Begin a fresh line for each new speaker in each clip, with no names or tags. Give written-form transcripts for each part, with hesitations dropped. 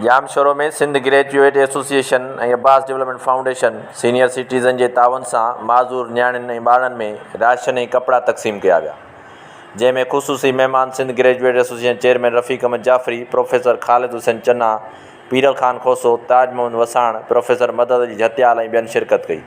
जामशोरो में Sindh graduate association ऐं Abbas development foundation senior citizen जे तावन सां माज़ूर नियाणियुनि ऐं ॿारनि में राशन ऐं कपिड़ा तक़सीम कया विया, जंहिंमें ख़ुसूसी महिमान सिंध ग्रेजुएट एसोसिएशन चेयरमैन रफ़ीक अहमद जाफ़री, प्रोफेसर ख़ालिद हुसैन चन्ना, पीरल ख़ान खोसो, ताज मोहन वसाण, प्रोफेसर मदद अली झत्याल ऐं ॿियनि शिरकत कई।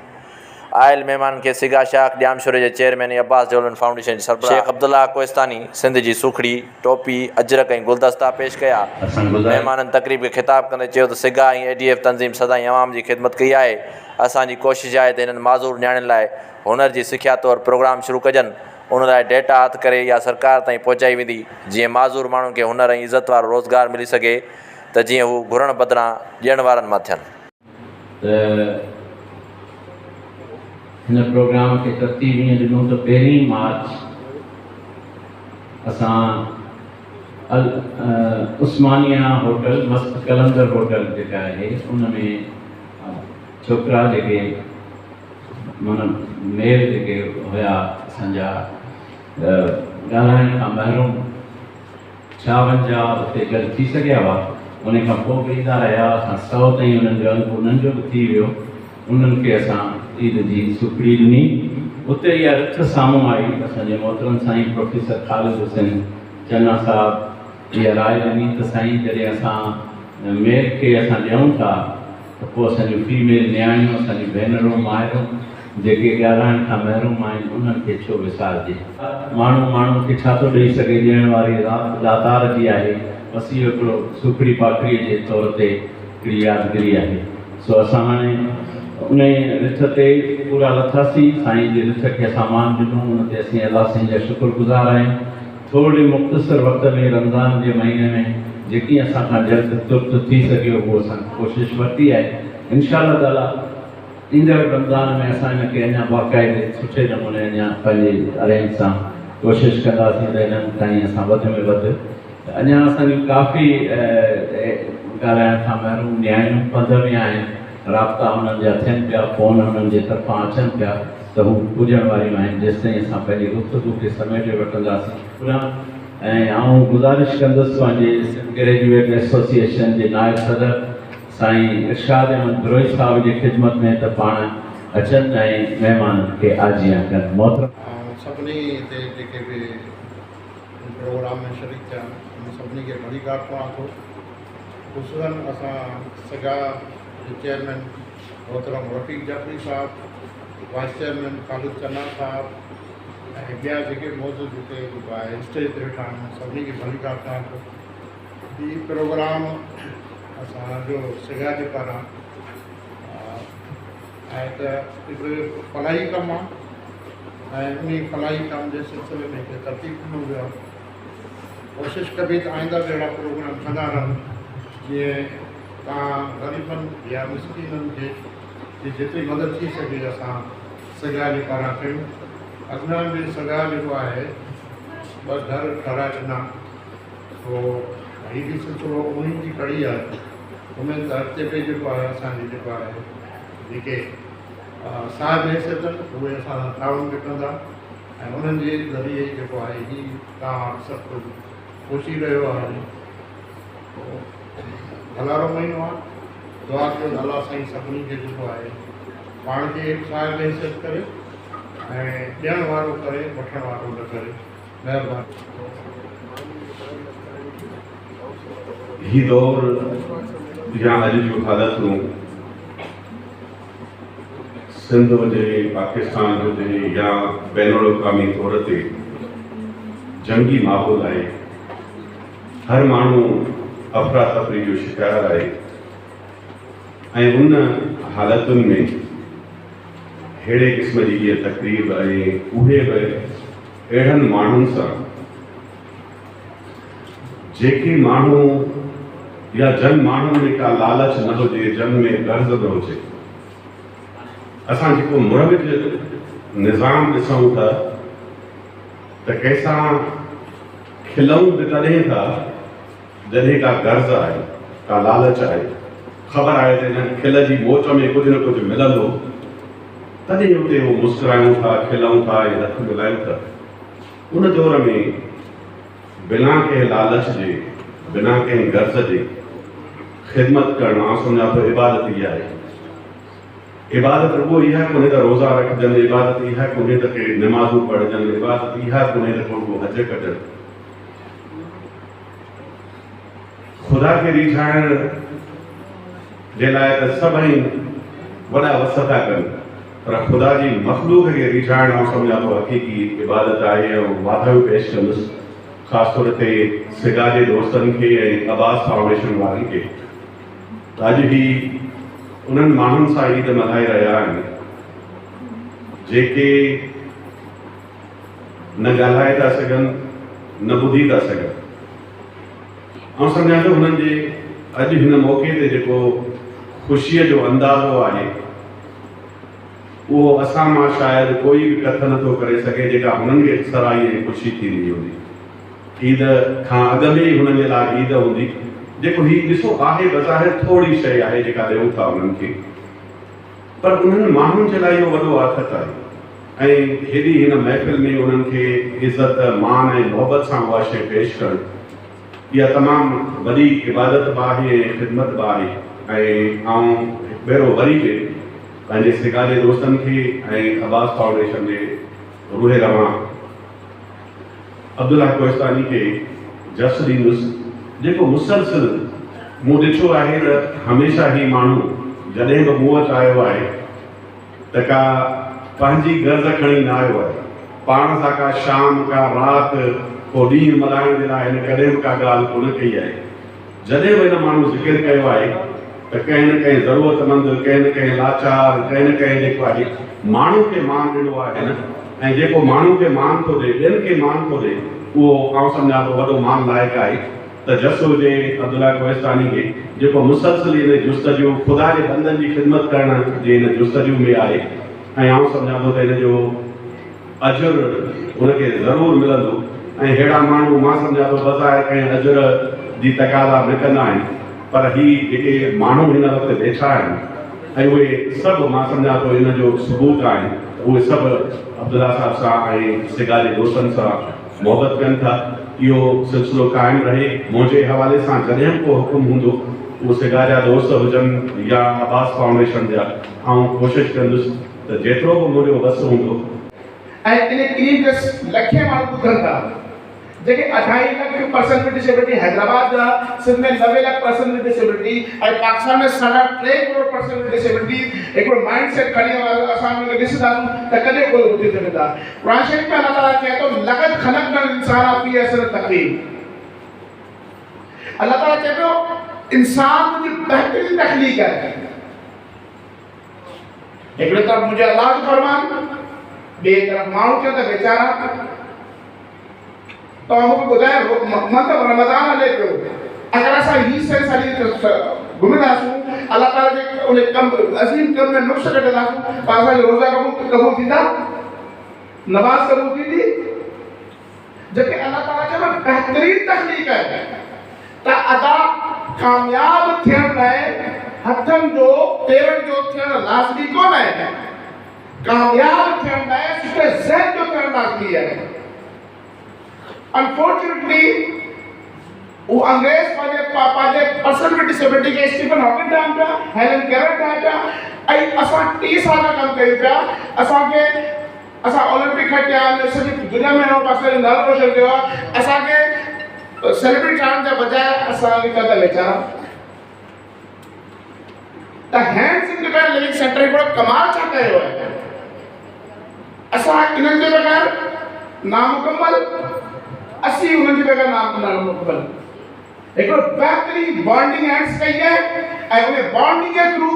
आयल महिमान खे सिगा शाख जामशोरे जे चेयरमैन ऐं अब्बास डेवलपमेंट फाउंडेशन जे सरबराह शेख अब्दुल्ला कोहिस्तानी सिंध जी सुखड़ी, टोपी, अजरक ऐं गुलदस्ता पेश कया। महिमाननि तक़रीब खे ख़िताब कंदे चयो त सिगा ऐं ADF तंज़ीम सदाईं अवाम जी ख़िदमत कई आहे। असांजी कोशिशि आहे त हिननि माज़ूर नियाणियुनि लाइ हुनर जी सिख्या तौरु प्रोग्राम शुरू कजनि। उन लाइ डेटा हथ करे या सरकार ताईं पहुचाई वेंदी, जीअं माज़ूर माण्हुनि खे हुनर ऐं इज़त वारो रोज़गार मिली सघे त जीअं हू घुरण बदिरां ॾियण वारनि मां थियनि।
हिन प्रोग्राम खे तरतीब ईअं ॾिनो त 1 मार्च असां उस्मानिया होटल मस्त कलंदर होटल जेका आहे उन में छोकिरा जेके माना मेल जेके हुया असांजा ॻाल्हाइण खां महिरूम 56 उते गॾु थी सघिया हुआ। उन खां पोइ बि ईंदा रहिया, असां 100 ताईं उन्हनि जो अंक उन्हनि जो बि थी वियो। उन्हनि खे असां ईद जी सुखड़ी ॾिनी। उते इहा रिथ साम्हूं आई, असांजे मोहतरम साईं प्रोफेसर ख़ालिद हुसैन चन्ना साहिबु इहा राय ॾिनी त साईं जॾहिं असां मेल खे असां ॾियूं था त पोइ असांजूं फीमेल नियाणियूं, असांजी भेनरूं माइरूं जेके ॻाल्हाइण खां महिरूम आहिनि उन्हनि खे छो विसारिजे। माण्हू खे छा थो ॾेई सघे, ॾियण वारी राति दातार जी आहे। बसि इहो हिकिड़ो सुखड़ी पाखड़ीअ जे तौर ते हिकिड़ी यादगिरी आहे। सो असां हाणे उन रिथ ते पूरा लथासीं, साईं जी रिथ खे असां मान ॾिनो। उन ते असीं अलाह साईं जा शुक्रगुज़ार आहियूं। थोरे मुख़्तसर वक़्त में रमज़ान जे महीने में जेकी असां खां जल्द तुर्त थी सघे उहो असां कोशिशि वरिती आहे। इंशाअल्लाह ताला ईंदड़ रमज़ान में असां हिनखे अञा बाक़ाइदे सुठे नमूने अञा पंहिंजे अरेंज सां कोशिशि कंदासीं त हिननि ताईं असां वधि में वधि अञा असांजूं काफ़ी ॻाल्हाइण खां महिरूम नियाणियूं पंध में आहिनि। राब्ता हुननि जा थियनि पिया, फ़ोन हुननि जे तरफ़ां अचनि पिया त हू पुॼण वारियूं आहिनि। जेसिताईं असां पंहिंजी गुफ़्तगू खे समेटे वठंदासीं। ऐं आउं गुज़ारिश कंदुसि पंहिंजे ग्रेजुएट एसोसिएशन जे नायब सदर साईं इरशाद अहमद बरोई साहिब जी ख़िदमत में त पाण अचनि ऐं महिमाननि खे आजियां कनि। मोहतरम
सभिनी हिते जेके बि प्रोग्राम में शरीक थिया उन सभिनी खे भली कयां थो। ख़ुशूसन असां सगा चेयरमैन मोहतरम रफ़ीक जाफ़री साहब, वाइस चेयरमैन ख़ालिद चन्ना साहब ऐं ॿिया जेके मौजूद हिते आहे स्टेज ते वेठा आहिनि सभिनी खे भली कयां थो। हीउ प्रोग्राम असांजो सगा जे पारां आहे त हिकिड़ो फलाही कमु आहे ऐं उन फलाही कम जे सिलसिले में हिकु तरतीब ॾिनो वियो आहे। कोशिशि कबी त आईंदा बि अहिड़ा प्रोग्राम कंदा रहूं जीअं तव्हां ग़रीबनि या मिसकीननि खे जेतिरी मदद थी सघे असां सगा जे पारां कयूं। अॻियां बि सगा जेको आहे 2 घर ठाराए ॾिना, पोइ हीअ बि सिलसिलो उन्हनि जी कड़ी आहे। उन्हनि दर ते बि जेको आहे असांजी जेको आहे जेके साहिब हैसियत उहे असां ताउन बि कंदा ऐं उन्हनि जे ज़रिए जेको आहे हीअ तव्हां सभु कुझु पहुची रहियो आहे। हलारो महीनो आहे, दुआ कयो अलाह साईं सभिनी खे जेको आहे पाण खे साहिब हैसियत करे ऐं ॾियण वारो करे, वठण वारो न करे। महिरबानी।
ही दौर या अॼु जूं हालतूं सिंध हुजे, पाकिस्तान हुजे या बैनुल अक़वामी तौर ते जंगी माहौल आहे। हर माण्हू अफ़रा तफ़री जो शिकार आहे ऐं उन हालतुनि में अहिड़े क़िस्म जी इहा तकलीफ़ आहे। उहे बि अहिड़नि माण्हुनि सां जेके माण्हू या जन माण्हुनि में का लालच न हुजे, जन में गर्ज़ न हुजे। असां जेको मुरविज निज़ाम ॾिसूं था त कंहिंसां खिलऊं बि तॾहिं था जॾहिं का गर्ज़ आहे, का लालच आहे। ख़बर आहे त हिन खिल जी मोच में कुझु न कुझु मिलंदो, तॾहिं उते उहो मुस्कुरायूं था, खिलऊं था ऐं हथ मिलायूं था। उन दौर में बिना कंहिं लालच जे, बिना कंहिं गर्ज़ जे ख़िदमत करणु आउं सम्झां थो इबादत ई आहे। इबादत रुॻो इहा कोन्हे त रोज़ा रखजनि, इबादत इहा कोन्हे त के नमाज़ूं पढ़जनि, इबादत इहा कोन्हे त को हज कढनि। ख़ुदा खे रिझाइण जे लाइ त सभई वॾा वस था कनि, पर ख़ुदा जी मख़लूक़ खे रिझाइण आउं सम्झां थो हक़ीक़ी इबादत आहे। ऐं वाधायूं पेश कंदुसि ख़ासि तौर ते सिगा जे दोस्तनि खे ऐं अब्बास फाउंडेशन वारनि खे। अॼु बि उन्हनि माण्हुनि सां ईद मल्हाए रहिया आहिनि जेके न ॻाल्हाए था सघनि, न ॿुधी था सघनि। ऐं सम्झां थो हुननि जे अॼु हिन मौक़े ते जेको ख़ुशीअ जो अंदाज़ो आहे उहो असां मां शायदि कोई बि कथ नथो करे सघे जेका हुननि खे सराही ऐं ख़ुशी थींदी हूंदी। ईद खां अॻु में ई हुननि जे लाइ ईद हूंदी, जेको हीउ ॾिसो आहे बज़ाहिर थोरी शइ आहे जेका ॾियूं था उन्हनि खे, पर उन्हनि माण्हुनि जे लाइ इहो वॾो आफ़त आहे। ऐं हेॾी हिन महफ़िल में उन्हनि खे इज़त मान ऐं मोहबत सां उहा शइ पेश करणु इहा तमामु वॾी इबादत बि आहे ऐं ख़िदमत बि आहे। ऐं आउं हिकु भेरो वरी बि पंहिंजे सिगा जे दोस्तनि खे ऐं अब्बास फाउंडेशन जे रूहे रवां अब्दुल्ला कोहिस्तानी खे जस ॾींदुसि, जेको मुसलसिल मूं ॾिठो आहे त हमेशह ई माण्हू जॾहिं बि मूं वटि आयो आहे त का पंहिंजी गर्ज़ खणी न आयो आहे, पाण सां का शाम का राति को ॾींहुं मल्हाइण जे लाइ हिन कॾहिं बि का ॻाल्हि कोन कई आहे। जॾहिं बि हिन माण्हू ज़िक्र कयो आहे त कंहिं न कंहिं ज़रूरतमंद, कंहिं न कंहिं लाचार, कंहिं न कंहिं जेको आहे माण्हू खे मान ॾिनो आहे न, ऐं जेको माण्हू खे मान थो ॾे, ॿियनि खे मान थो ॾे, उहो आउं सम्झां थो वॾो मान लाइक़ु आहे। त जस हुजे अब्दुल्ला कोहिस्तानी खे जेको मुसलसिल हिन जुस्तजू ख़ुदा जे बंदनि जी ख़िदमत करण जे हिन जुस्तजू में आहे। ऐं आउं सम्झां थो त हिन जो अजुर हुनखे ज़रूरु मिलंदो। ऐं अहिड़ा माण्हू मां सम्झां थो बज़ाहिर कंहिं अजुर जी तक़ाज़ा न कंदा आहिनि, पर ही जेके माण्हू हिन वक़्तु वेठा आहिनि ऐं उहे सभु मां सम्झां थो हिन जो सबूत आहिनि, उहे सभु अब्दुल्ला साहिब सां ऐं सिगा जे दोस्तनि सां मोहबत कनि था। इहो सिलसिलो क़ाइमु रहे। मुंहिंजे हवाले सां जॾहिं को हुकुम हूंदो, उहो सिगा जा दोस्त हुजनि या अब्बास फाउंडेशन जा, आउं कोशिशि कंदुसि त जेतिरो बि मुंहिंजो वस हूंदो।
ऐं इन क्रीम जे लखे माण्हू ॿुधनि था जेके 2.5 लाख पर्सन विद डिसेबिलिटी, हैदराबाद जा सिंध में 90 लाख पर्सन विद डिसेबिलिटी, ऐं पाकिस्तान में 3.5 करोड़ पर्सन विद डिसेबिलिटी हिकिड़ो माइंड सेट खणी असां उनखे ॾिसंदासीं त कॾहिं कोई ॿुधी सघंदा। क़ुरान शरीफ़ में अल्लाह ताला चए थो लक़द ख़लक़नल इंसान फ़ी अहसन तक़वीम। अल्लाह ताला चए थो इंसान मुंहिंजी बहितरीन तख़लीक़ आहे। हिकिड़ी तरफ़ मुंहिंजे अल्लाह जो फरमान, ॿिए तरफ़ माण्हू चवनि था वीचारा तो हमको बुधाए मतलब रमजान हले पियो, अगर असां ही सेंस हली घुमंदासीं अल्लाह ताला जे उन कम अज़ीम कम में नुक्स कढंदासीं त असांजो रोज़ा क़बूल थींदा, नमाज़ क़बूल थींदी। जेके अल्लाह ताला चयो बहितरीन तख़लीक़ आहे त अदा कामयाब थियण लाइ हथनि जो पेरनि जो थियणु लाज़मी कोन आहे, कामयाब थियण लाइ सुठे ज़हन जो थियणु लाज़मी आहे। Unfortunately, वो अंग्रेज पाजे पर्सन विद डिसेबिलिटी के स्टीफन हॉकिंग टाइम पे हेलन केलर टाइम पे आई असां 30 साल कम कयूं पिया। असां के असां ओलंपिक खटिया, सॼी दुनिया में हो पाकिस्तान नालो रोशन कयो आहे। असां के सेलिब्रिटी ठहण जे बजाय असां के कदा वेचारा त हैंड्स इंडिपेंडेंट लिविंग सेंटर हिकिड़ो कमाल छा कयो आहे। असां इन्हनि जे बगैर नामुकम्मल, असी उन्हनि जे बगैर नामुकम्मल हिकिड़ो बहितरीन बॉन्डिंग एंड्स कई आहे ऐं उन बॉन्डिंग जे थ्रू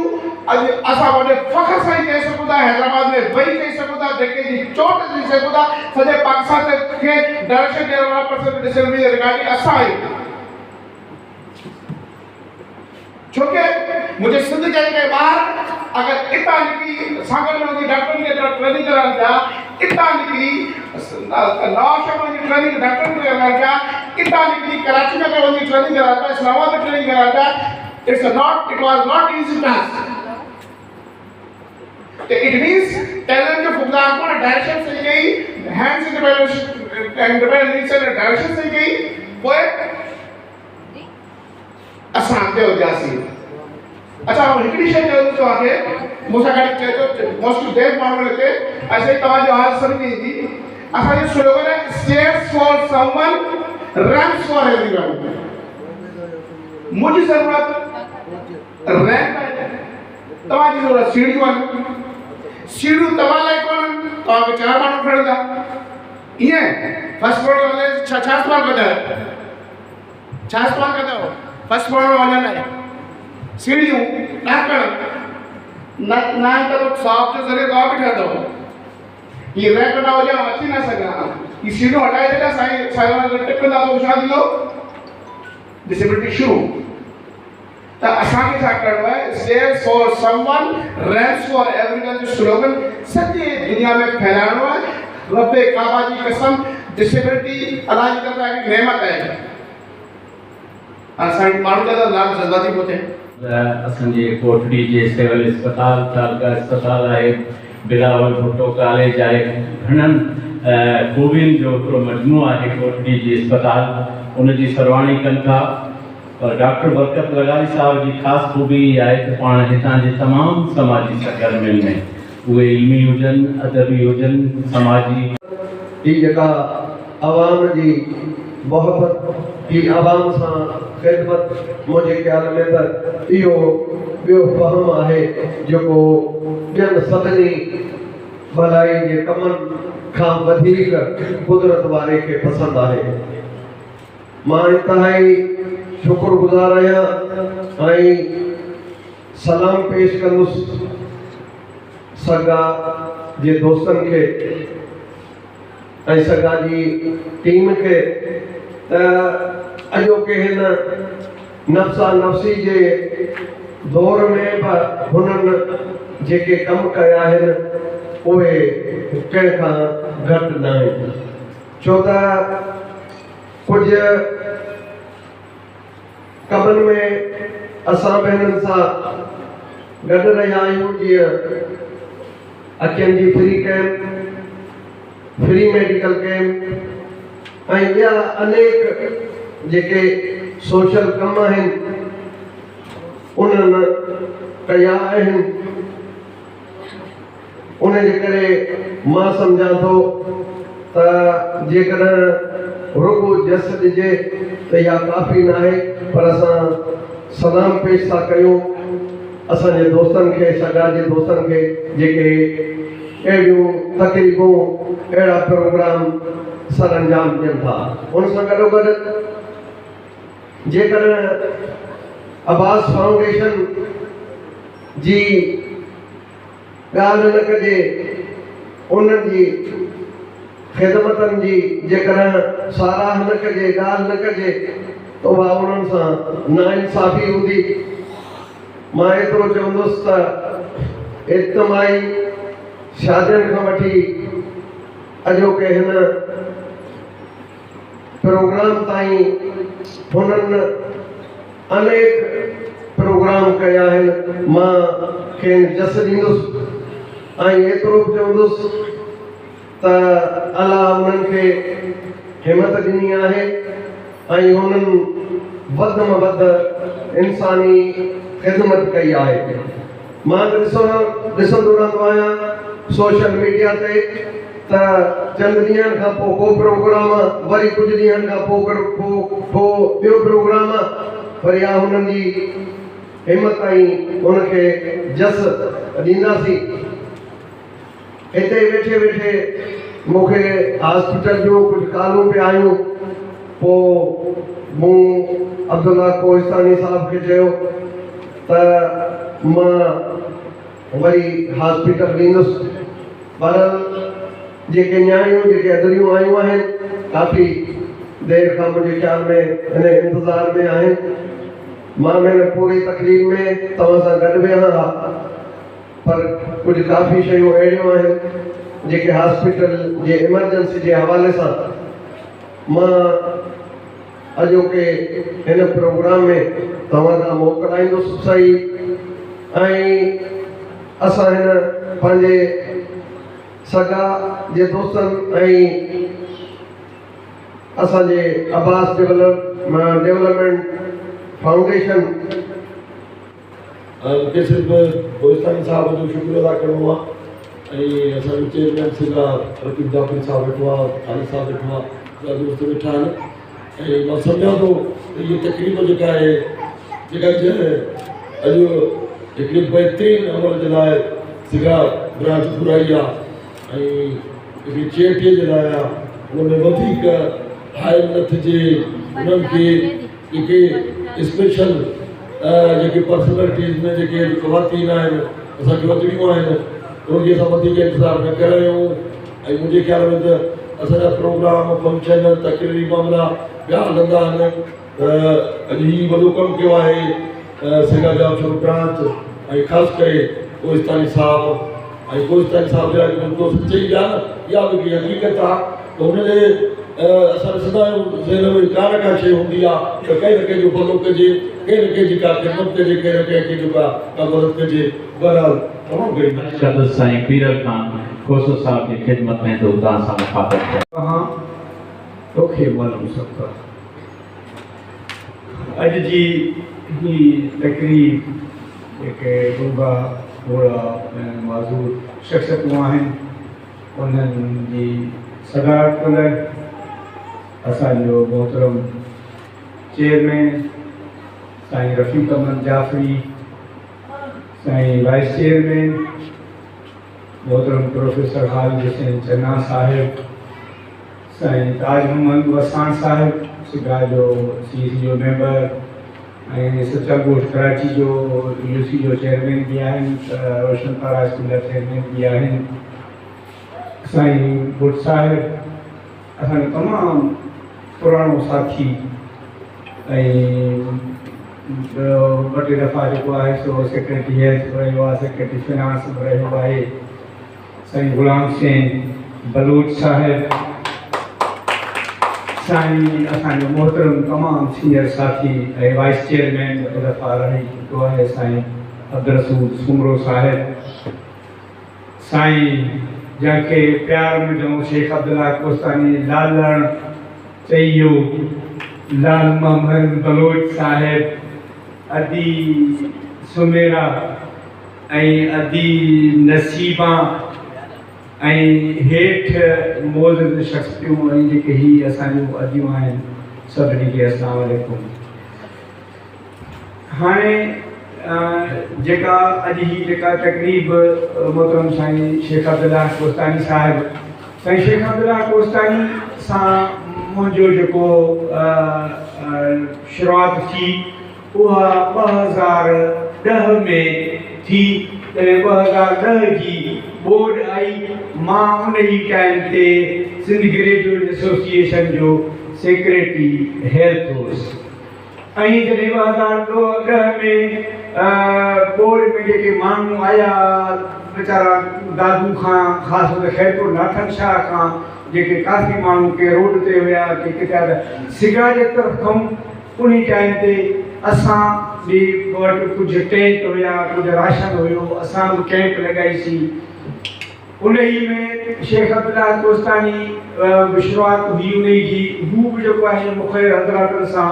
अॼु असां वॾे फ़ख्र सां चई सघूं था हैदराबाद में वही चई सघूं था जेके जी चोट ॾेई सघूं था सॼे पाकिस्तान खे डायरेक्शन ॾियण वारा पर्सन डिसेबिलिटी रिगार्डिंग असां आहियूं। छोके मुझे सिंध के ॿार अगर इतां निकिरी सागर में वञी डॉक्टरनि खे ट्रेनिंग कराइनि पिया, इतां निकिरी नवाशा में वञी ट्रेनिंग डॉक्टरनि खे कराइनि पिया, इतां निकिरी कराची में वञी ट्रेनिंग कराइनि पिया, इस्लामाबाद में ट्रेनिंग कराइनि पिया। It was not easy task. It means talent जो फुकदार को डायरेक्शन सही गई, हैंड्स इंडिपेंडेंट लीड से डायरेक्शन सही गई, वो असां अॻिते वधियासीं। अच्छा हिकिड़ी शइ चयो तव्हांखे मूंसां गॾु चए थो मोस्ट देव माण्हू हिते असां तव्हांजो हाल सम्झ में ईंदी। असांजो स्लोगन आहे stairs for someone ramps for everyone. मुंहिंजी ज़रूरत रैम्प आहे, तव्हांजी ज़रूरत सीढ़ियूं आहिनि। सीढ़ियूं तव्हां लाइ कोन आहिनि, तव्हांखे 4 माण्हू खणंदा ईअं फर्स्ट फ्लोर ते वञे छा इस्तेमालु कंदा छा इस्तेमालु कंदव फर्स्ट फ्लोर में वञण लाइ सीढ़ियूं ॾाकण न त साहब जो ज़रिए तव्हां बि ठहंदव। ये रैक न हुजे अची न सघां, ये सीढ़ियूं हटाए छॾिया साईं साईं टिकंदा त छा थींदो डिसेबिलिटी शुरू। त असांखे छा करिणो आहे stairs for someone ramps for everyone जो स्लोगन सॼे दुनिया में फैलाइणो आहे। रब काबा जी कसम डिसेबिलिटी अलाह जी तरफ़ हिकु नेमत आहे। असां माण्हू जा नाम जज़्बाती थो थिए।
असांजे कोटड़ी जे सिविल अस्पताल तालका अस्पताल आहे, बिलावल भुट्टो कॉलेज आहे, घणनि खूबियुनि जो हिकिड़ो मजमू आहे कोटड़ी जी अस्पताल, उनजी सरवाणी कनि था। और डॉक्टर बरकत लगारी साहब जी ख़ासि खूबी इहा आहे त पाण हितां जे तमामु समाजी सरगर्मियुनि में उहे इल्मी हुजनि, अदबी हुजनि, समाजी
ही जेका आवाम जी मोहब्बत ही आवाम सां ख़िदमत मुंहिंजे ख़्याल में त इहो ॿियो फ़हम आहे जेको ॿियनि सभिनी भलाई जे कमनि खां वधीक कुदरत वारे खे पसंदि आहे। मां इंतिहाई शुक्रगुज़ार आहियां ऐं सलाम पेश कंदुसि सगा जे दोस्तनि खे ऐं सगा जी टीम खे त अॼोके हिन नफ़्सा नफ़्सी जे दौर में बि हुननि जेके कमु कया आहिनि उहे कंहिंखां घटि न आहिनि। छो त कुझु कमनि में असां बि हिननि सां गॾु रहिया आहियूं, जीअं अखियुनि जी free camp, free medical camp ऐं ॿिया अनेक जेके सोशल कम आहिनि उन्हनि कया आहिनि। उन जे करे मां सम्झां थो त जेकॾहिं रुगो जस ॾिजे त इहा काफ़ी न आहे, पर असां सलाम पेश था कयूं असांजे दोस्तनि खे, सगा जे दोस्तनि खे जेके अहिड़ियूं तकलीफ़ूं अहिड़ा प्रोग्राम सर अंजाम ॾियनि था। उन सां गॾोगॾु जेकॾहिं अब्बास फाउंडेशन जी ॻाल्हि न कजे, उन्हनि जी ख़िदमतनि जी जेकॾहिं साराह न कजे, ॻाल्हि न कजे त उहा उन्हनि सां नाइंसाफ़ी हूंदी। मां एतिरो चवंदुसि त इज्तिमाही शादियुनि खां वठी अॼोके हिन प्रोग्राम ताईं हुननि अनेक प्रोग्राम कया आहिनि। मां खेनि जस ॾींदुसि ऐं एतिरो बि चवंदुसि त अलाह उन्हनि खे हिमत ॾिनी आहे ऐं हुननि वधि में वधि इंसानी ख़िदमत कई आहे। मां ॾिसंदो रहंदो आहियां सोशल मीडिया ते त चंद ॾींहंनि खां पोइ को प्रोग्राम, वरी कुझु ॾींहंनि खां पोइ ॿियो प्रोग्राम, वरी हुननि जी हिमत ऐं हुनखे जस ॾींदासीं। हिते वेठे वेठे मूंखे हॉस्पिटल जो कुझु कालूं पिया आहियूं। पोइ मूं अब्दुल्ला कोहिस्तानी साहब खे चयो त मां वरी हॉस्पिटल वेंदुसि, पर जेके न्याणियूं जेके अदरियूं आयूं आहिनि काफ़ी देर खां मुंहिंजे ख़्याल में हिन इंतज़ार में आहिनि। मां हिन पूरी तकलीफ़ में तव्हां सां गॾु वेहा, पर कुझु काफ़ी शयूं अहिड़ियूं आहिनि जेके हॉस्पिटल जे इमरजेंसी जे हवाले सां मां अॼोके हिन प्रोग्राम में तव्हां खां मोकिलाईंदुसि सही। ऐं असां हिन पंहिंजे सगा जे दोस्तनि ऐं असांजे अब्बास डेवलपमेंट फाउंडेशन
मूंखे सिर्फ़ु कोहिस्तानी साहिब जो शुक्र अदा करिणो आहे ऐं असांजो चेयरमैन सिंधा रकीब जाफ़री साहिबु वेठो आहे, ख़ालिद साहिबु वेठो आहे, ॿिया दोस्त वेठा आहिनि ऐं मां सम्झां थो त इहा तकरीब जेका आहे जेका अॼु हिकिड़ी बहितरीनु अमल जे लाइ सिगा ब्रांच घुराई आहे ऐं हिकिड़ी चेटीअ जे लाइ आहे, हुन में वधीक हायल न थिए उन्हनि खे जेके स्पेशल जेके पर्सनैलिटीज़ में जेके ख़वातीन आहिनि असांखे वधणियूं आहिनि उनखे असां वधीक इंतज़ारु न करायूं ऐं मुंहिंजे ख़्याल में त असांजा प्रोग्राम फंक्शन तकरीरी मामला ॿिया हलंदा आहिनि अॼु हीउ वॾो कमु कयो आहे सिगा जाफ़री ब्रांच ऐं ख़ासि करे कोहिस्तानी साहिबु ऐं कोहिस्तानी साहिब जे लाइ तो सच्चाई ॻाल्हि इहा बि हक़ीक़त आहे त हुनजे असां ॾिसंदा आहियूं ज़हन में का न का शइ हूंदी आहे त कंहिं न कंहिंजो भलो कजे, कंहिं न कंहिंजी का ख़िदमत कजे, कंहिं न कंहिंखे जेका का मदद कजे। बहरहाल तमामु घणी
शब्द साईं पीरल खान खोसो साहब की खिदमत में तो उतां सां मुखातब थिया।
तव्हां तोखे मालूम सभु अॼु जी ही तकरीब जेके गुंगा घोड़ा ऐं माज़ूर शख़्सियतूं आहिनि उन्हनि जी सदारत कंदड़ असांजो मोहतरम चेयरमैन साईं रफ़ीक अहमद जाफ़री, साईं वाइस चेयरमैन मोहतरम प्रोफेसर ख़ालिद हुसैन चन्ना साहिब, साईं ताज मोहम्मद वसान साहिब सिगा जो CC मेंबर ऐं सचल गोश्त कराची जो UC जो चेयरमैन भी आहिनि, रोशन पारा स्कूल जा चेयरमैन भी आहिनि, साईं भुट साहिब असांजो तमामु पुराणो साथी ऐं ॿ टे दफ़ा जेको आहे सो सेक्रेटरी हेल्थ रहियो आहे, सेक्रेटरी फिनांस रहियो आहे, साईं गुलाम हुसैन बलूच साहिब, साईं असांजो मोहतरम तमामु सीनियर साथी ऐं वाइस चेयरमैन ॿ दफ़ा रही चुको आहे साईं अब्दुल रसूल सुमरो साहिब, साईं जंहिंखे प्यार में चऊं शेख अब्दुल्ला कोस्तानी लालण चइयो, लाल मोहम्मद बलोच साहिब, अदी सुमेरा ऐं अदी नसीबा ऐं हेठि मौजूद शख़्सियूं ऐं जेके हीअ असांजूं अदियूं आहिनि सभिनी खे अस्सलाम वालेकुम। हाणे जेका अॼु ही जेका तकरीब मोहतरम साईं शेख अब्दुल्ला कोस्तानी साहिब, साईं शेख अब्दुल्ला कोस्तानी सां मुंहिंजो जेको शुरूआति थी उहा 2010 में थी। जॾहिं 2010 जी बोर्ड आई मां उन ई टाइम ते सिंध ग्रेजुएट एसोसिएशन जो सेक्रेटरी हेल्थ हुउसि ऐं जॾहिं 2010 में बोर्ड में जेके माण्हू आया वीचारा दादू खां ख़ासि तौर ते ख़ैरपुर नाथन शाह खां जेके काफ़ी माण्हू के रोड ते हुया के किथे सिगा जे तरफ़ खां उन टाइम ते असां बि वटि कुझु टेंट हुया, कुझु राशन हुयो, असां बि कैंप लॻाईसीं। उन ई में शेख अब्दुल्ला कोस्तानी शुरूआति हुई उन जी, हू बि जेको आहे मुख़्तलिफ़ हज़रातनि सां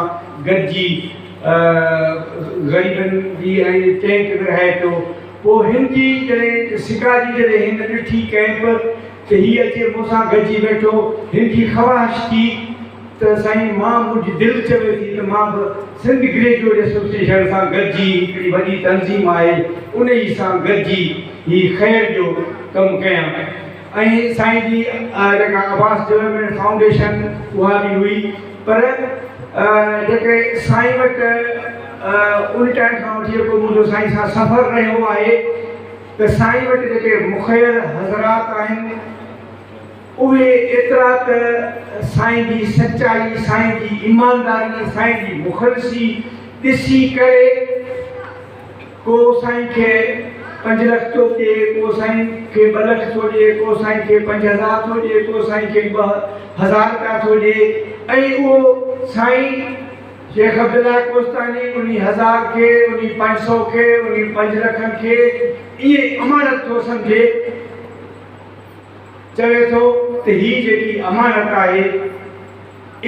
गॾिजी ग़रीबनि जी ऐं टेंट रहे पियो। पोइ हिन जी जॾहिं सिगा जी जॾहिं हिन ॾिठी कैंप त हीअ अचे मूंसां गॾिजी वेठो, हिन जी ख़्वाहिश थी त साईं मां मुंहिंजी दिलि चवे थी त मां बि सिंध ग्रेजुएट एसोसिएशन सां गॾिजी हिकिड़ी वॾी तंज़ीम आहे उन ई सां गॾिजी हीअ ख़ैर जो कमु कयां। ऐं साईं जी जेका आवास डेवलपमेंट फाउंडेशन उहा बि हुई, पर जेके साईं वटि उन टाइम खां वठी जेको मुंहिंजो साईं सां सफ़र रहियो आहे त साईं वटि जेके मुख़ैर हज़रात आहिनि उहे एतिरा त साईं जी सचाई, साईं जी ईमानदारी, साईं जी मुख़लिसी ॾिसी करे को साईं खे 5 लख थो ॾिए, को साईं खे 2 लख थो ॾिए, को साईं खे 5000 थो ॾिए, को साईं खे 2000 रुपया थो ॾिए ऐं उहो साईं शेख अब्दुल्ला कोस्तानी उन 1000 खे, उन 500 खे, उन 5 लखनि खे इहे अमानत थो सम्झे, चवे थो त हीअ जेकी अमानत आहे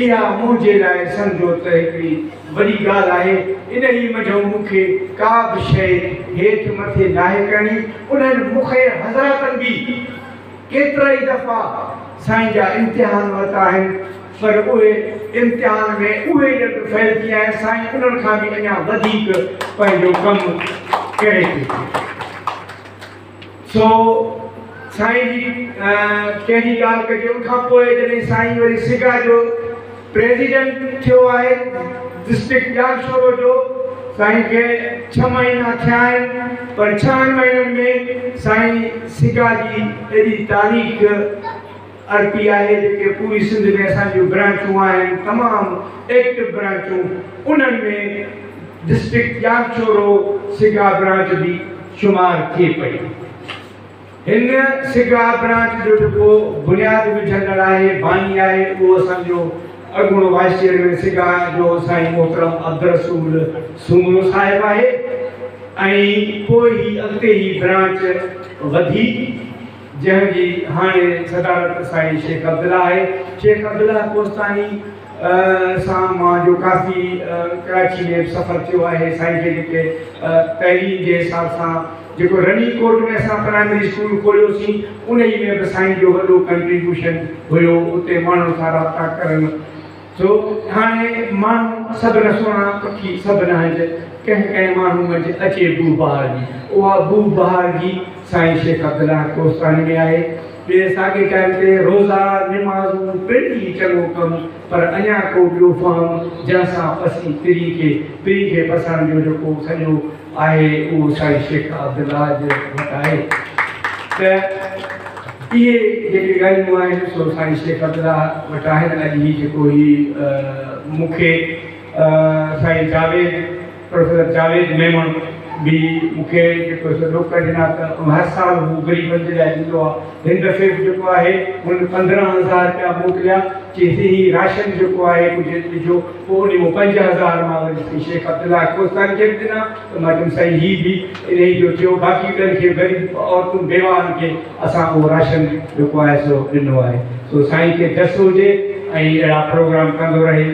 इहा मुंहिंजे लाइ सम्झो त हिकिड़ी वॾी ॻाल्हि आहे। इन ई मज़ो मूंखे का बि शइ हेठि मथे नाहे करणी। उन्हनि मूंखे हज़रातनि बि केतिरा ई दफ़ा साईं जा इम्तिहान वरिता आहिनि, पर उहे इम्तिहान में उहे ॼण फेल थी आहिनि। साईं उन्हनि खां बि अञा वधीक पंहिंजो कमु करे थी। सो साईं जी कहिड़ी ॻाल्हि कजे। उनखां पोइ जॾहिं साईं वरी सिगा जो प्रेसिडेंट थियो आहे डिस्ट्रिक्ट जामशोरो जो, साईं खे 6 महीना थिया आहिनि, पर 6 महीननि में साईं सिगा जी एॾी तारीख़ अर्पी आहे जेके पूरी सिंध में असांजूं ब्रांचूं आहिनि, तमामु एक्टिव ब्रांचूं, उन्हनि में डिस्ट्रिक्ट जामशोरो सिगा ब्रांच बि शुमार थी पई। हिन सिगा ब्रांच जो जेको बुनियाद विझंदड़ आहे, बानी आहे, उहो असांजो अॻूणो वाइस चेयरमैन सिगा जो साईं मोहतरम अब्दुल सूमलो साहिबु आहे। ऐं पोइ ई अॻिते ई ब्रांच वधी, जंहिंजी हाणे सदारत साईं शेख अब्दुल्ला आहे। शेख अब्दुल्ला कोस्तानी सां मां जो काफ़ी कराची में सफ़र थियो आहे। साईं खे जेके तइलीम जे हिसाब सां जेको रनिंग कोट में असां प्राइमरी स्कूल खोलियोसीं, उन ई में बि साईं जो वॾो कंट्रीब्यूशन हुयो, उते माण्हू सां राब्ता करणु। सो हाणे माण्हू सभु न सुहिणा पखी सभु न आहिनि, कंहिं कंहिं माण्हू मंझि अचे बू बहार जी, उहा बू बहार जी साईं शेख अब्दुल्ला कोस्तानी में आहे। ॿिए साॻे टाइम ते रोज़ा निमाज़ूं पिणु चङो कमु, पर अञा को ॿियो फॉर्म जंहिंसां असीं पीढ़ी खे पसण जो जेको सॼो आहे उहो साईं शेख अब्दुल्ला जे वटि आहे। त इहे जेके ॻाल्हियूं आहिनि सो साईं शेख अब्दुल्ला वटि आहिनि। अॼु ही जेको ही मूंखे साईं जावेद प्रोफेसर जावेद मेमन भी मूंखे जेको सॼो ॾिना त हर साल हू ग़रीबनि जे लाइ ॾींदो आहे। हिन दफ़े बि जेको आहे हुन 15,000 रुपया मोकिलिया, चई ही राशन जेको आहे कुझु ॾिजो। पोइ उन 5,000 मां वरी शेख अब्दुल्ला कोस्तानी खे बि ॾिना, त मां चयुमि साईं ही बि इन ई जो थियो, बाक़ी ॿियनि खे ग़रीब औरतुनि बेवारनि खे असां उहो राशन जेको आहे सो ॾिनो आहे। सो साईं खे जस हुजे ऐं अहिड़ा प्रोग्राम कंदो रहे।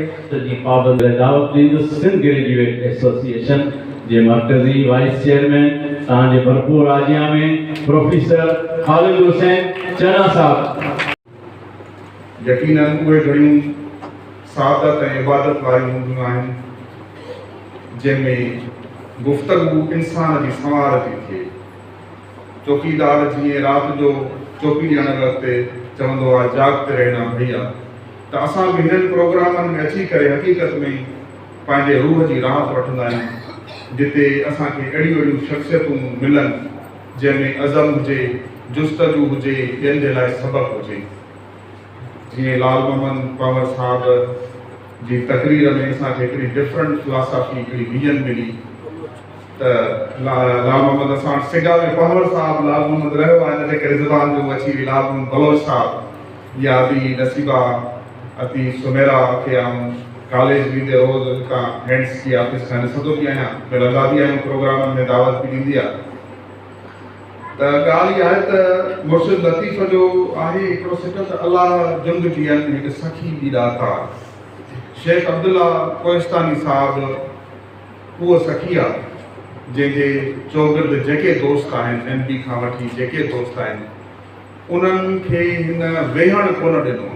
जी पाबंद दावत ॾींदुसि सिंध ग्रेजुएट एसोसिएशन जे मरकज़ी वाइस चेयरमैन तव्हांजे भरपूर आजिया में प्रोफेसर ख़ालिद हुसैन चना साहब।
यकीनन उहे घणियूं सादत ऐं इबादत वारियूं हूंदियूं आहिनि, जंहिंमें गुफ़्तगू इंसान जी संवार थी थिए। चौकीदार जीअं राति जो चौकी ॾियण वक़्तु चवंदो आहे जागते रहना भैया, त असां बि हिननि प्रोग्रामनि में अची करे हक़ीक़त में पंहिंजे रूह जी राहत वठंदा आहियूं, जिते असांखे अहिड़ियूं अहिड़ियूं शख़्सियतूं मिलनि जंहिंमें अज़म हुजे, जुस्तजू हुजे, ॿियनि जे लाइ सबक़ु हुजे। जीअं लाल मोहम्मद पंवर साहब जी तकरीर में असांखे हिकिड़ी डिफरेंट फिलासफ़ी हिकिड़ी विजन मिली, त लाल मोहम्मद असां सिगा में पंवर साहब लाल मोहम्मद रहियो आहे, हिन जे करे ज़बान जो अची वई लाल मोहम्मद बलोच साहब। या बि नसीबा अती सुमेरा खे आऊं कॉलेज बि ते रोज़ का हैंड्स की ऑफिस खां ॾिसंदो बि आहियां, मिलंदा बि आहियूं, प्रोग्रामनि में दावत बि ॾींदी आहे। त ॻाल्हि इहा आहे त मुर्शिद लतीफ़ जो आहे हिकिड़ो सिट त अलाह जुंग जी आहिनि हिकु सखी बि ॾाता। शेख अब्दुल्ला कोहिस्तानी साहिबु उहो सखी आहे जंहिंजे चौगिर्द जेके दोस्त आहिनि, एम पी खां वठी जेके दोस्त आहिनि, उन्हनि खे हिन वेहण कोन ॾिनो।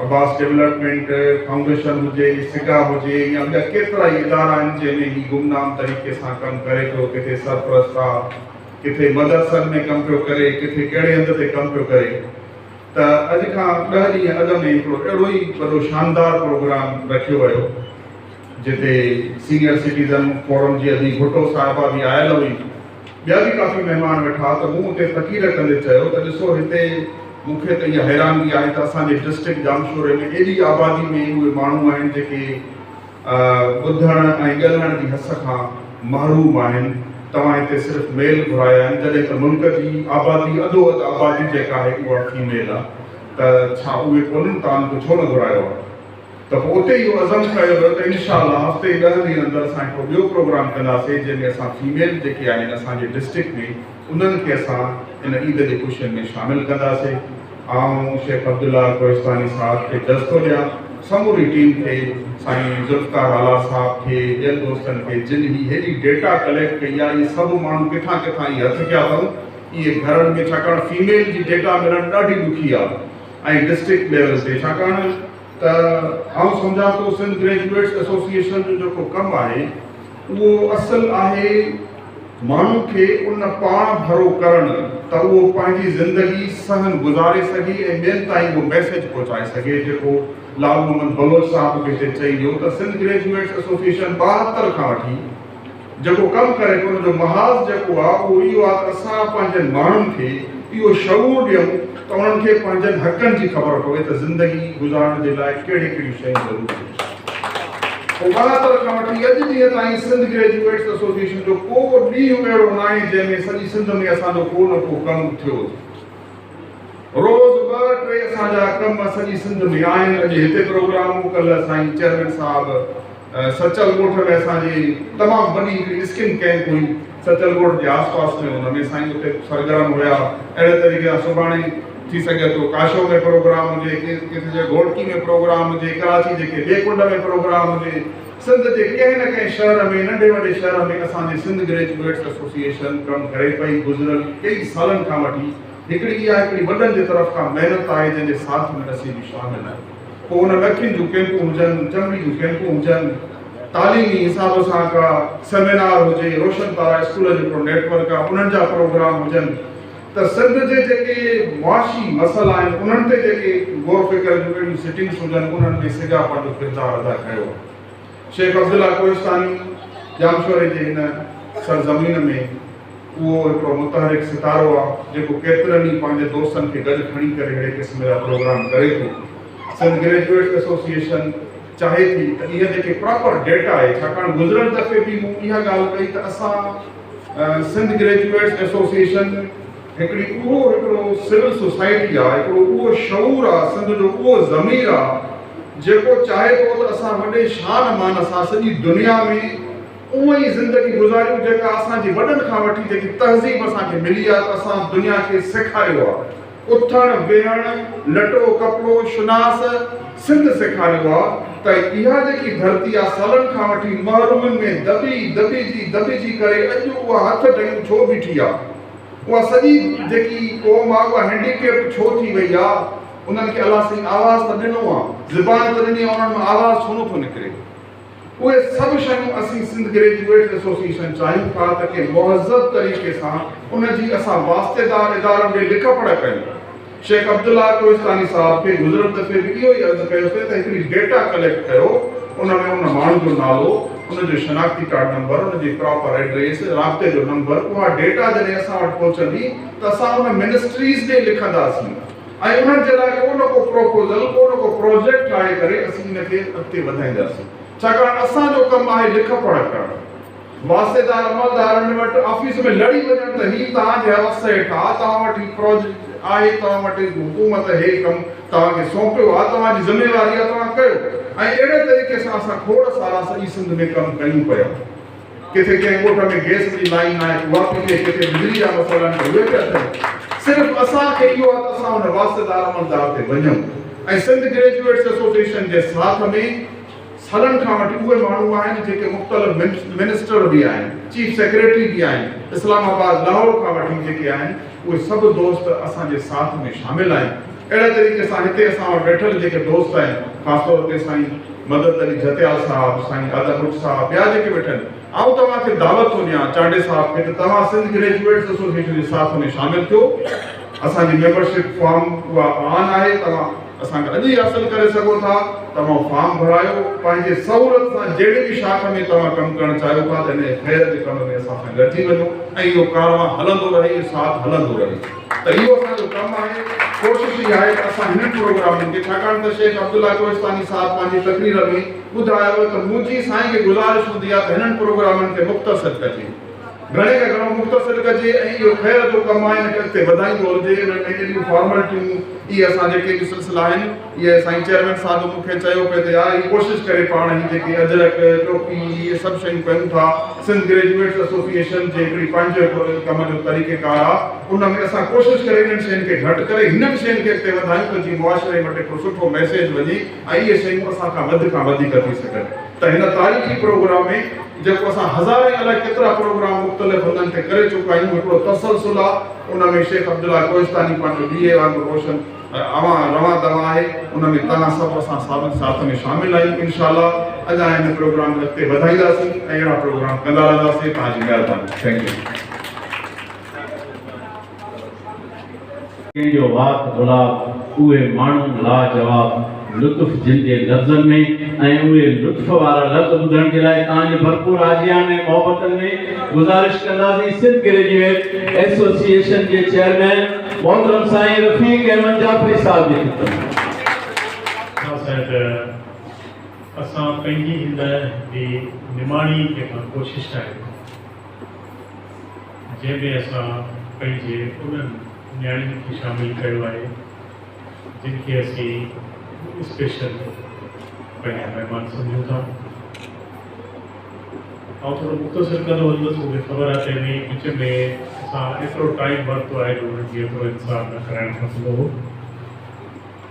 अब्बास डेवलपमेंट फाउंडेशन हुजे, सिगा हुजे, या ॿिया केतिरा ई इदारा आहिनि जंहिंमें ही गुमनाम तरीक़े सां कमु करे पियो, किथे सरपरस्त आहे, किथे मदरसनि में कमु पियो करे, किथे कहिड़े हंधि ते कमु पियो करे। त अॼु खां 10 ॾींहं अॻु में हिकिड़ो अहिड़ो ई वॾो शानदार प्रोग्राम रखियो वियो, जिते सीनियर सिटीज़न फोरम जी अदी भुट्टो साहिबा बि आयल हुई, ॿिया बि काफ़ी महिमान वेठा। त मूं हुते फ़क़ीर कंदे चयो त ॾिसो हिते मूंखे त इहा हैरानगी आहे त असांजे डिस्ट्रिक्ट जामशोरे में एॾी आबादी में उहे माण्हू आहिनि जेके ॿुधण ऐं ॻाल्हाइण जी हस खां महरूम आहिनि। तव्हां हिते सिर्फ़ु मेल घुराया आहिनि, जॾहिं त मुल्क जी आबादी अधोअधु आबादी जेका आहे उहा फीमेल आहे, त छा उहे कोन्हनि तव्हां को छो न घुरायो आहे? त पोइ उते इहो अज़म कयो वियो त इंशाअल्लाह हफ़्ते 10 ॾींहंनि अंदरि असां हिकिड़ो ॿियो प्रोग्राम कंदासीं, जंहिंमें असां फीमेल जेके आहिनि असांजे डिस्ट्रिक्ट में, उन्हनि खे असां इन ईद जे खुशियुनि में शामिलु कंदासीं। आऊं शेख अब्दुल्ला कोहिस्तानी साहिब खे दस्तो ॾियां समूरी टीम खे साईं ज़ुल्फ़िकार आला साहब खे ॿियनि दोस्तनि खे जिन ही हेॾी डेटा कलेक्ट कई आहे, इहे सभु माण्हू किथां किथां इहे हथ कया अथऊं इहे घरनि में, छाकाणि फीमेल जी डेटा मिलणु ॾाढी ॾुखी आहे ऐं डिस्ट्रिक्ट लेवल ते, छाकाणि त आउं सम्झां थो सिंध ग्रेजुएट्स एसोसिएशन जो जेको कमु आहे उहो असुलु आहे माण्हू खे उन पाण भरो करणु त उहो पंहिंजी ज़िंदगी सहन गुज़ारे सघे ऐं ॿियनि ताईं उहो मैसेज पहुचाए सघे, जेको लाल मोहम्मद बलोच साहब खे चई वियो त सिंध ग्रेजुएट्स एसोसिएशन 72 खां वठी जेको कमु करे थो उनजो महाज़ जेको आहे उहो इहो आहे त असां पंहिंजनि माण्हुनि खे इहो शऊर ॾियूं त उन्हनि खे पंहिंजनि हक़नि जी ख़बर पवे त ज़िंदगी गुज़ारण जे लाइ कहिड़ी कहिड़ियूं शयूं ज़रूरी आहिनि। 72 खां वठी अॼु ॾींहं ताईं सिंध ग्रेजुएट्स एसोसिएशन जो को ॾींहुं अहिड़ो न आहे जंहिंमें सॼी सिंध में असांजो को न को कमु थियो हुजे। रोज़ 2-3 असांजा कम सॼी सिंध में आहिनि। अॼु हिते प्रोग्राम कल्ह साईं चेयरमैन साहब सचल ॻोठ में असांजी तमामु वॾी हिकिड़ी स्किन कैंप हुई सचल ॻोठ जे आसपास में, हुनमें साईं उते सरगर्म हुया। अहिड़े तरीक़े सां सुभाणे थी सघे थो काशो में प्रोग्राम हुजे, किथे घोड़की में प्रोग्राम हुजे, कराची जेके ॿिए कुंड में प्रोग्राम हुजे, सिंध जे कंहिं न कंहिं शहर में, नंढे वॾे शहर में असांजी सिंध ग्रेजुएट्स एसोसिएशन कमु करे पई। गुज़िरियल कई सालनि खां वठी हिकिड़ी इहा हिकिड़ी वॾनि जे तरफ़ खां महिनत आहे जंहिंजे साथ में असीं बि शामिल आहियूं। पोइ उन अखियुनि जूं कैंपूं हुजनि, चमड़ी जूं कैंपूं हुजनि, तालीमी हिसाब सां का सेमिनार हुजे, रोशन तारा स्कूल जो हिकिड़ो नेटवर्क आहे, उन्हनि जा प्रोग्राम हुजनि त सिंध जे जेके मुआशी मसइला आहिनि उन्हनि ते जेके गौर फिक्र जूं अहिड़ियूं सिटिंग्स हुजनि उन्हनि में सिगा पंहिंजो किरदारु अदा कयो आहे। शेख अब्दुल्ला कोहिस्तानी जामशोरे जे हिन सरज़मीन में उहो हिकिड़ो मुतहरिक सितारो आहे जेको केतिरनि ई पंहिंजे दोस्तनि खे गॾु खणी करे अहिड़े क़िस्म जा प्रोग्राम करे थो। सिंध ग्रेजुएट्स एसोसिएशन चाहे थी त इहे जेके प्रॉपर डेटा आहे, छाकाणि गुज़िरियल दफ़े बि मूं इहा ॻाल्हि कई त असां सिंध ग्रेजुएट्स एसोसिएशन हिकिड़ो सिविल सोसाइटी आहे, हिकिड़ो उहो शऊर आहे, सिंध जो उहो ज़मीर आहे जेको चाहे थो त असां वॾे शान मान सां सॼी दुनिया में उहा ई ज़िंदगी गुज़ारियूं जेका असांजी वॾनि खां वठी जेकी तहज़ीब असांखे मिली आहे त असां दुनिया खे सेखारियो आहे। उथणु वेहणु, लटो कपिड़ो, शुनास सिंध सेखारियो आहे त इहा जेकी धरती आहे सालनि खां वठी महरूमनि में दॿिजी करे अॼु उहा हथ टंगियूं छो बीठी आहे। उहा सॼी जेकी क़ौम आहे उहा हैंडीकेप छो थी वई आहे। उन्हनि खे अलाह साईं आवाज़ त ॾिनो आहे, ज़ुबान त ॾिनी आहे, उन्हनि मां आवाज़ छो नथो निकिरे। उहे सभु शयूं असीं सिंध ग्रेजुएट एसोसिएशन चाहियूं था त के मुहज़ब तरीक़े सां उनजी असां वास्तेदार इदारनि ॾे लिख पढ़ कयूं। शेख अब्दुल्ला कोहिस्तानी साहब खे गुज़िरियल दफ़े बि इहो ई अर्ज़ु कयोसीं त हिकिड़ी डेटा कलेक्ट कयो, उन में उन माण्हू जो नालो, उनजो शनाख्ती कार्ड नंबर, उनजी प्रॉपर एड्रेस, राब्ते जो नंबर, उहा डेटा जॾहिं असां वटि पहुचंदी त असां उन मिनिस्ट्रीज़ ॾे लिखंदासीं ऐं उन्हनि जे लाइ को न को प्रोपोज़ल, को न को प्रोजेक्ट ठाहे करे असीं हिनखे अॻिते वधाईंदासीं। छाकाणि असांजो कमु आहे लिख पढ़ करणु। वास्तेदार अमलदारनि वटि ऑफिस में लड़ी वञनि त हीउ तव्हांजे हवस हेठि आहे, तव्हां वटि प्रोजेक्ट आहे, तव्हां वटि हुकूमत हे कमु तव्हांखे सौंपियो आहे, तव्हांजी ज़िमेवारी आहे, तव्हां कयो। ऐं अहिड़े तरीक़े सां असां खोड़ सारा सॼी सिंध में कमु कयूं पिया। किथे कंहिं ॻोठ में गैस जी लाइन आहे, उहा पई थिए, किथे बिजली जा मसइला आहिनि, उहे पिया थियनि। सिर्फ़ु असांखे इहो आहे त असां हुन वास्तेदार अमलदार ते वञूं। ऐं सिंध ग्रेजुएट्स एसोसिएशन जे साथ में सालनि खां वठी उहे माण्हू आहिनि जेके मुख़्तलिफ़ मिनिस्टर बि आहिनि, चीफ सेक्रेटरी बि आहिनि, इस्लामाबाद लाहौर खां वठी जेके आहिनि उहे सभु दोस्त असांजे साथ में शामिल आहिनि। अहिड़े तरीक़े सां हिते असां वटि वेठल जेके दोस्त आहिनि, ख़ासि तौर ते साईं मदद अली जतियाल साहब, साईं आदम साहब, ॿिया जेके वेठल, आउं तव्हांखे दावत थो ॾियां चांडे साहब खे त तव्हां सिंध ग्रेजुएट्स एसोसिएशन जे साथ में शामिल थियो। असांजी मेंबरशिप फॉर्म उहा ऑन आहे, तव्हां असांखे अॼु ई हासिलु करे सघो था। तव्हां फॉर्म भरायो, पंहिंजे सहूलियत सां जहिड़ी बि शाख में तव्हां कमु करणु चाहियो था त इन ख़ैर जे कम में असां सां गॾिजी वञो ऐं इहो कारवां हलंदो रहे, इहो साथ हलंदो रहे। त इहो असांजो कमु आहे। कोशिशि इहा आहे त असां हिननि प्रोग्रामनि खे, छाकाणि त शेख अब्दुल्ला कोहिस्तानी साहब पंहिंजी तक़रीर में ॿुधायो त मुंहिंजी साईं खे गुज़ारिश हूंदी आहे त हिननि प्रोग्रामनि खे मुख़्तसर कजे। घणे खां घणो मुख़्तसिर कजे ऐं इहो ख़ैर जो कमु आहे हिन खे अॻिते वधाईंदो हलिजे। हिन में एॾियूं फॉर्मेलिटियूं इहे असां जेके बि सिलसिला आहिनि इहे साईं चेयरमैन साहिब मूंखे चयो पिए त यार हीअ कोशिशि करे पाण ही जेके अजरक टोपी इहे सभु शयूं कयूं था सिंध ग्रेजुएट्स एसोसिएशन जे हिकिड़ी पंहिंजे कम जो तरीक़ेकार आहे उन में असां कोशिशि करे इन्हनि शयुनि खे घटि करे हिननि शयुनि खे अॻिते वधायूं त जीअं मुआशरे वटि हिकिड़ो सुठो मैसेज वञे ऐं इहे शयूं असां खां वधीक थी सघनि। त हिन तारीख़ी प्रोग्राम में जेको असां हज़ारे अलाए केतिरा प्रोग्राम मुख़्तलिफ़ हंधनि ते करे चुका आहियूं हिकिड़ो तसलसुल आहे उन में शेख अब्दुल्ला कोहिस्तानी पंहिंजो ॾीए वांगुरु रोशन रवां दवा आहे उन में तव्हां सभु असां साथ में शामिल आहियूं। इंशाअल्लाह अञा हिन प्रोग्राम खे अॻिते वधाईंदासीं ऐं अहिड़ा प्रोग्राम कंदा रहंदासीं। तव्हांजी महिरबानी। Thank U.
जो वात गुलाब उहे माण्हू लाजवाब लुत्फ़ जिन जे लफ़्ज़नि में ऐं उहे लुत्फ़ वारा लफ़्ज़ ॿुधण जे लाइ तव्हांजे भरपूर आजियान ऐं मोहबतनि में गुज़ारिश कंदासीं। सिंध ग्रेजुएट एसोसिएशन जे चेयरमैन मोहतरम साईं रफ़ीक अहमद जाफ़री साहिब जी
खिदमत। असां पंहिंजी हिन निमाणी जेका कोशिशि आहे जंहिंमें असां पंहिंजे उन्हनि न्याणियुनि खे शामिल कयो आहे जिन खे असीं स्पेशल पंहिंजा महिमान सम्झूं था। थोड़ो मुख़्तसिर कंदो हलंदुसि मूंखे ख़बर आहे त हिन विच में असां एतिरो टाइम वरितो आहे जो उन्हनि खे एतिरो इंतज़ारु न कराइणु खपंदो हो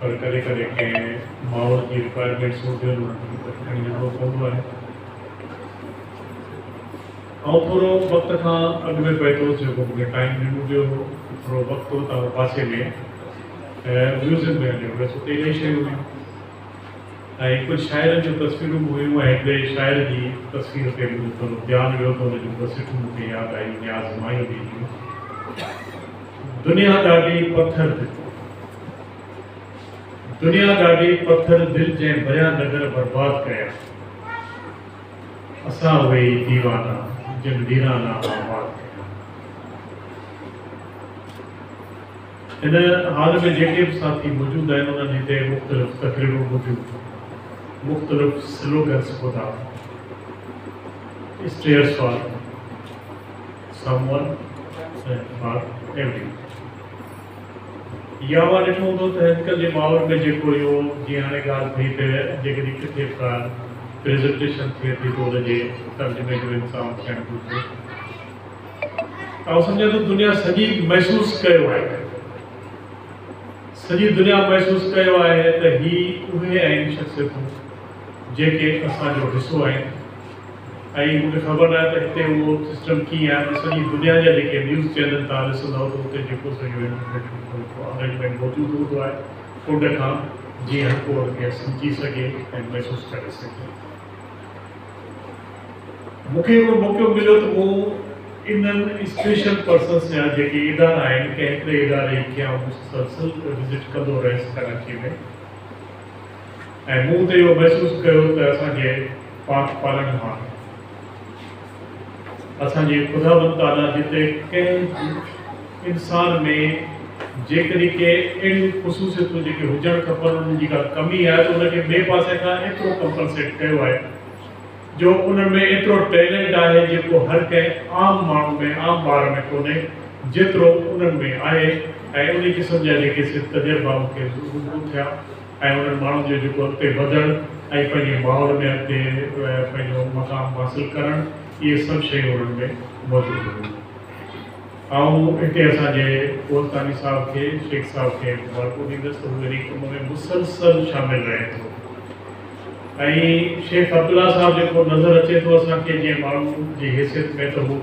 पर कॾहिं कॾहिं कंहिं माहौल जी रिक्वायरमेंट्स हूंदियूं आहिनि उन्हनि खे खणी वञिणो पवंदो आहे। थोरो वक़्त खां अॻु में पए थो जेको मूंखे टाइम ॾिनो वियो हो थोरो वक़्तु हो तव्हां पासे में म्यूज़ियम में हलियो वियुसि उते इलाही शयूं हुयूं ऐं कुझु शाइरनि जूं तस्वीरूं हुयूं ऐं हिकिड़े शाइर जी तस्वीर ते मुंहिंजो थोरो ध्यानु वियो त हुनजूं तस्वीरूं मूंखे यादि आई न्याज़ मायूं बि दुनिया ॾाढी पथर दुनिया ॾाढी पथर दिलि जंहिं भरिया नगर बर्बाद कया असां उहे दीवाना जिन वीराना आबाद कया। हिन हाल में जेके बि साथी मौजूदु आहिनि उन्हनि हिते मुख़्तलिफ़ तक़रीरूं मौजूदु मुख़्तलिफ़ स्लोगन्स ॿुधा stairs for someone for every या मां ॾिठो हूंदो त अॼुकल्ह जे माहौल में जेको इहो जीअं हाणे ॻाल्हि थी त जेकॾहिं किथे का प्रेज़ेंटेशन थिए थी त उनजे तर्जुमे जो इंतज़ाम थियणु घुरिजे। सम्झो त दुनिया सॼी महसूसु कयो आहे सॼी दुनिया महसूसु कयो आहे त ही उहे आहिनि शख़्सियतूं जेके असांजो हिसो आहिनि ऐं मूंखे ख़बर आहे त हिते उहो सिस्टम कीअं आहे त सॼी दुनिया जा जेके न्यूज़ चैनल तव्हां ॾिसंदव त उते जेको सॼो अरेंजमेंट मौजूदु हूंदो आहे उन खां जीअं हर को उनखे सम्झी सघे ऐं महसूसु करे सघे। मूंखे उहो मौक़ो मिलियो त मूं इन्हनि स्पेशल पर्सन्स जा जेके इदारा आहिनि कंहिं हिकिड़े इदारे खे मुसलसल विज़िट कंदो रहियुसि कराची में ऐं मूं त इहो महसूसु कयो त असांजे पाक पालनहार असांजे ख़ुदावंद ताला जिते कंहिं इंसान में जेकॾहिं के अहिड़ियूं ख़ुशूसियतूं जेके हुजणु खपनि उन्हनि जी का कमी आहे त उनखे ॿिए पासे खां एतिरो कंपनसेट कयो आहे जो उन्हनि में एतिरो टैलेंट आहे जेको हर कंहिं आम माण्हू में आम ॿार में कोन्हे जेतिरो उन्हनि में आहे ऐं उन क़िस्म जा जेके तजुर्बा मूंखे थिया ऐं उन्हनि माण्हुनि जो जेको अॻिते वधणु ऐं पंहिंजे माहौल में अॻिते पंहिंजो मक़ाम हासिलु करणु इहे सभु शयूं उन्हनि में मौजूदु हुयूं। ऐं हिते असांजे कोहिस्तानी साहिब खे शेख साहिब खे मुबारकूं ॾींदुसि त उहे कम में मुसलसल शामिल रहे थो ऐं शेख अब्दुल्ला साहिब जेको नज़र अचे थो असांखे जीअं माण्हू जी हैसियत में त उहो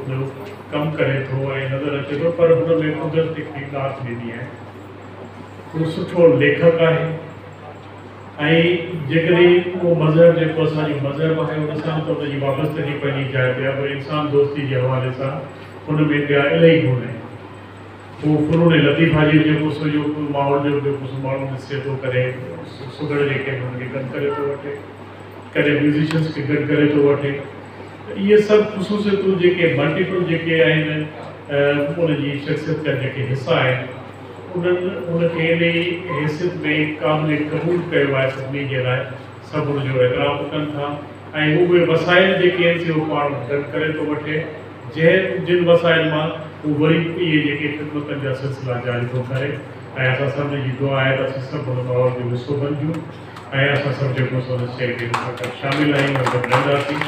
कमु करे थो ऐं नज़र अचे थो पर हुन में कुदरत हिकिड़ी ॻाल्हि ॾिनी आहे उहो सुठो लेखक आहे ऐं जेकॾहिं उहो मज़हब जेको असांजो मज़हब आहे उन सां त उनजी वाबस्तगी पंहिंजी जाइ ते आहे पर इंसान दोस्ती जे हवाले सां हुन में ॿिया इलाही गुण आहिनि। उहो फ़नून लतीफ़ा जी जेको सॼो माहौल जो जेको माण्हू ॾिसे थो करे सुगड़ जेके हुनखे गॾु करे थो वठे कॾहिं म्यूज़िशियन्स खे गॾु करे थो वठे इहे सभु ख़ुशूसियतूं जेके मल्टीपल जेके आहिनि उनजी शख़्सियत जा जेके हिसा आहिनि उन्हनि उनखे इन हैसियत में क़ाबिल क़बूल कयो आहे सभिनी जे लाइ सभु हुनजो एतिराम कनि था ऐं उहे वसाइल जेके आहिनि से उहो पाण गॾु करे थो वठे जिन वसाइल मां हू वरी इहे जेके ख़िदमतनि जा सिलसिला जारी थो करे ऐं असां सभिनी जी दुआ आहे त असां सभु हुन माहौल जो हिसो बणिजूं ऐं असां सभु जेको सो शइ खे शामिलु आहियूं गॾु रहंदासीं।